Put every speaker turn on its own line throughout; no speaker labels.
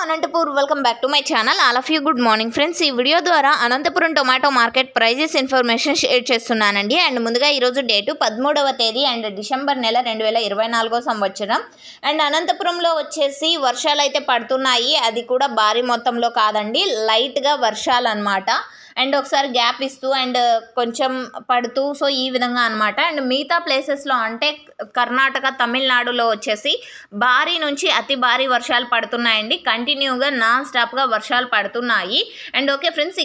Anantapur welcome back to my channel. All of you good morning friends. ఈ video ద్వారా Anantapuram tomato market prices information share చేస్తున్నానండి. And ముందుగా ఈరోజు date 13వ తేదీ and December నెల 2024 సంవత్సరం. అండ్ అనంతపురంలో వచ్చేసి వర్షాలు అయితే పడుతున్నాయి. అది కూడా భారీ మొత్తంలో కాదండి, లైట్గా వర్షాలు అనమాట. అండ్ ఒకసారి గ్యాప్ ఇస్తూ అండ్ కొంచెం పడుతూ సో ఈ విధంగా అనమాట. అండ్ మిగతా ప్లేసెస్లో అంటే కర్ణాటక, తమిళనాడులో వచ్చేసి భారీ నుంచి అతి భారీ వర్షాలు పడుతున్నాయండి. కంటిన్యూగా నాన్ స్టాప్గా వర్షాలు పడుతున్నాయి. అండ్ ఓకే ఫ్రెండ్స్,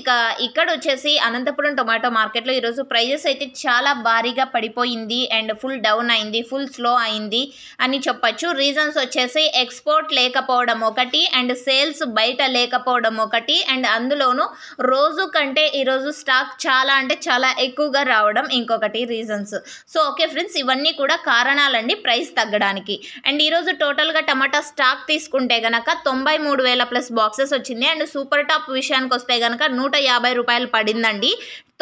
ఇక్కడ వచ్చేసి అనంతపురం టొమాటో మార్కెట్లో ఈరోజు ప్రైజెస్ అయితే చాలా భారీగా పడిపోయింది అండ్ ఫుల్ డౌన్ అయింది, ఫుల్ స్లో అయింది అని చెప్పచ్చు. రీజన్స్ వచ్చేసి ఎక్స్పోర్ట్ లేకపోవడం ఒకటి అండ్ సేల్స్ బయట లేకపోవడం ఒకటి అండ్ అందులోనూ రోజు కంటే ఈరోజు స్టాక్ చాలా అంటే చాలా ఎక్కువగా రావడం ఇంకొకటి రీజన్స్. సో ఓకే ఫ్రెండ్స్, ఇవన్నీ కూడా కారణాలండి ప్రైస్ తగ్గడానికి. అండ్ ఈరోజు టోటల్గా టమాటా స్టాక్ తీసుకుంటే కనుక 93,000 ప్లస్ బాక్సెస్ వచ్చింది. అండ్ సూపర్ టాప్ విషయానికి వస్తే కనుక 150 రూపాయలు పడిందండి.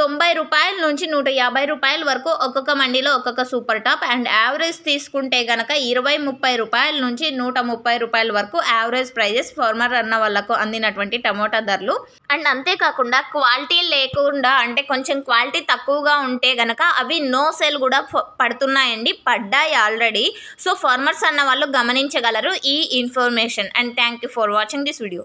90 రూపాయల నుంచి 150 రూపాయల వరకు ఒక్కొక్క మండీలో ఒక్కొక్క సూపర్ టాప్. అండ్ యావరేజ్ తీసుకుంటే కనుక 20-30 రూపాయల నుంచి 130 రూపాయల వరకు యావరేజ్ ప్రైజెస్ ఫార్మర్ అన్న వాళ్ళకు అందినటువంటి టమోటా ధరలు. అండ్ అంతేకాకుండా క్వాలిటీ లేకుండా అంటే కొంచెం క్వాలిటీ తక్కువగా ఉంటే కనుక అవి నో సేల్ కూడా పడుతున్నాయండి, పడ్డాయి ఆల్రెడీ. సో ఫార్మర్స్ అన్న వాళ్ళు గమనించగలరు ఈ information. And thank you for watching this video.